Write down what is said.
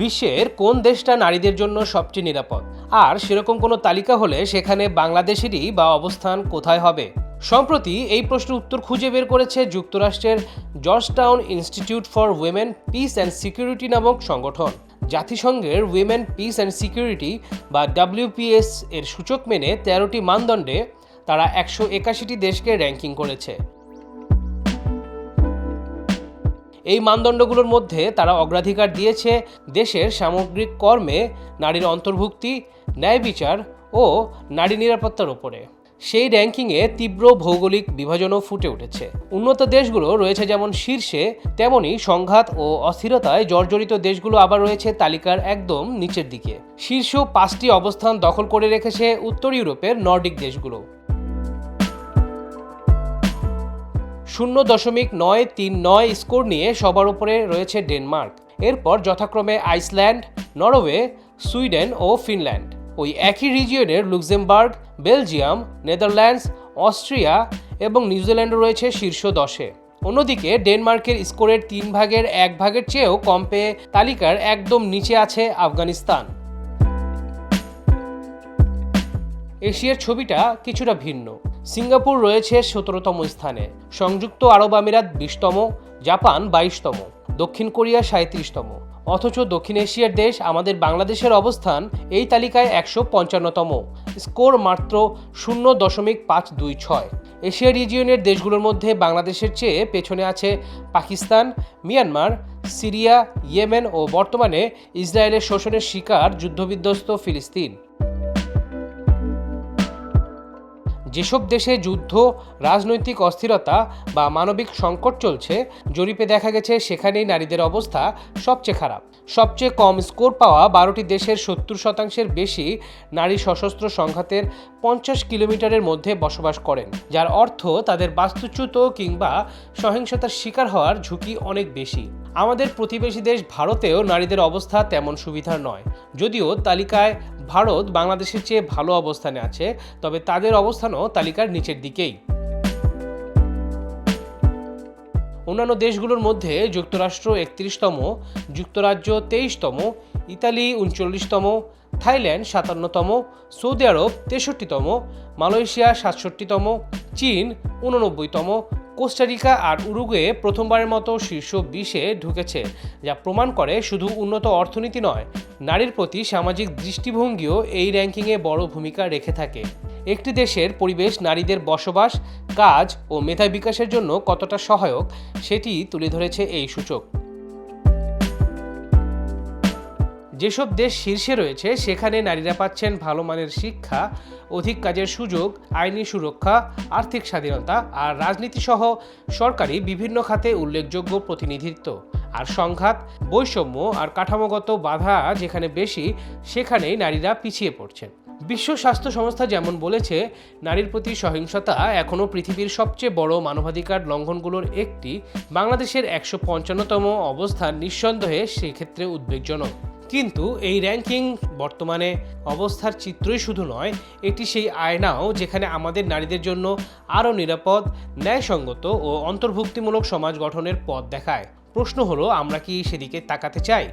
বিশ্বের কোন দেশটা নারীদের জন্য সবচেয়ে নিরাপদ? আর সেরকম কোনো তালিকা হলে সেখানে বাংলাদেশেরই বা অবস্থান কোথায় হবে? সম্প্রতি এই প্রশ্নের উত্তর খুঁজে বের করেছে যুক্তরাষ্ট্রের Georgetown institute for women peace and security নামক সংগঠন। জাতিসংঘের উইমেন পিস অ্যান্ড সিকিউরিটি বা WPS এর সূচক মেনে 13টি মানদণ্ডে তারা 181টি দেশকে র্যাঙ্কিং করেছে। এই মানদণ্ডগুলোর মধ্যে তারা অগ্রাধিকার দিয়েছে দেশের সামগ্রিক কর্মে নারীর অন্তর্ভুক্তি, ন্যায় বিচার ও নারী নিরাপত্তার উপরে। সেই র্যাঙ্কিংয়ে তীব্র ভৌগোলিক বিভাজনও ফুটে উঠেছে। উন্নত দেশগুলো রয়েছে যেমন শীর্ষে, তেমনি সংঘাত ও অস্থিরতায় জর্জরিত দেশগুলো আবার রয়েছে তালিকার একদম নিচের দিকে। শীর্ষ 5টি অবস্থান দখল করে রেখেছে উত্তর ইউরোপের নর্ডিক দেশগুলো। 0.939 স্কোর নিয়ে সবার উপরে রয়েছে ডেনমার্ক, এরপর যথাক্রমে আইসল্যান্ড, নরওয়ে, সুইডেন ও ফিনল্যান্ড। ওই একই রিজিয়নের লুক্সেমবার্গ, বেলজিয়াম, নেদারল্যান্ডস, অস্ট্রিয়া এবং নিউজিল্যান্ডও রয়েছে শীর্ষ 10-এ। অন্যদিকে ডেনমার্কের স্কোরের 1/3 চেয়েও কম পেয়ে তালিকার একদম নিচে আছে আফগানিস্তান। এশিয়ার ছবিটা কিছুটা ভিন্ন। সিঙ্গাপুর রয়েছে 17তম স্থানে, সংযুক্ত আরব আমিরাত 20তম, জাপান 22তম, দক্ষিণ কোরিয়া 37তম। অথচ দক্ষিণ এশিয়ার দেশ আমাদের বাংলাদেশের অবস্থান এই তালিকায় 155তম, স্কোর মাত্র 0.526। এশিয়া রিজিয়নের দেশগুলোর মধ্যে বাংলাদেশের চেয়ে পেছনে আছে পাকিস্তান, মিয়ানমার, সিরিয়া, ইয়েমেন ও বর্তমানে ইসরায়েলের শোষণের শিকার যুদ্ধবিধ্বস্ত ফিলিস্তিন। যেসব দেশে যুদ্ধ, রাজনৈতিক অস্থিরতা বা মানবিক সংকট চলছে, জরিপে দেখা গেছে সেখানেই নারীদের অবস্থা সবচেয়ে খারাপ। সবচেয়ে কম স্কোর পাওয়া 12টি দেশের 70%-এর বেশি নারী সশস্ত্র সংঘাতের 50 কিলোমিটারের মধ্যে বসবাস করেন, যার অর্থ তাদের বাস্তুচ্যুত কিংবা সহিংসতার শিকার হওয়ার ঝুঁকি অনেক বেশি। আমাদের প্রতিবেশী দেশ ভারতেও নারীদের অবস্থা তেমন সুবিধার নয়। যদিও তালিকায় ভারত বাংলাদেশের চেয়ে ভালো অবস্থানে আছে, তবে তাদের অবস্থানও তালিকার নিচের দিকেই। অন্যান্য দেশগুলোর মধ্যে যুক্তরাষ্ট্র 31তম, যুক্তরাজ্য 23তম, ইতালি 39তম, থাইল্যান্ড 57তম, সৌদি আরব 63তম, মালয়েশিয়া 67তম, চীন 89তম, কোস্টারিকা আর উরুগুয়ে প্রথমবারের মতো শীর্ষ 20-এ ঢুকেছে, যা প্রমাণ করে শুধু উন্নত অর্থনীতি নয়, নারীর প্রতি সামাজিক দৃষ্টিভঙ্গিও এই র্যাঙ্কিংয়ে বড় ভূমিকা রেখে থাকে। একটি দেশের পরিবেশ নারীদের বসবাস, কাজ ও মেধা বিকাশের জন্য কতটা সহায়ক সেটি তুলে ধরেছে এই সূচক। যেসব দেশ শীর্ষে রয়েছে সেখানে নারীরা পাচ্ছেন ভালো মানের শিক্ষা, অধিক কাজের সুযোগ, আইনি সুরক্ষা, আর্থিক স্বাধীনতা আর রাজনীতি সহ সরকারি বিভিন্ন খাতে উল্লেখযোগ্য প্রতিনিধিত্ব। আর সংঘাত, বৈষম্য আর কাঠামোগত বাধা যেখানে বেশি, সেখানেই নারীরা পিছিয়ে পড়ছেন। বিশ্ব স্বাস্থ্য সংস্থা যেমন বলেছে, নারীর প্রতি সহিংসতা এখনও পৃথিবীর সবচেয়ে বড় মানবাধিকার লঙ্ঘনগুলোর একটি। বাংলাদেশের 155তম অবস্থান নিঃসন্দেহে সেক্ষেত্রে উদ্বেগজনক। কিন্তু এই র্যাঙ্কিং বর্তমানে অবস্থার চিত্রই শুধু নয়, এটি সেই আয়নাও যেখানে আমাদের নারীদের জন্য আরও নিরাপদ, ন্যায়সঙ্গত ও অন্তর্ভুক্তিমূলক সমাজ গঠনের পথ দেখায়। প্রশ্ন হলো, আমরা কি সেদিকে তাকাতে চাই?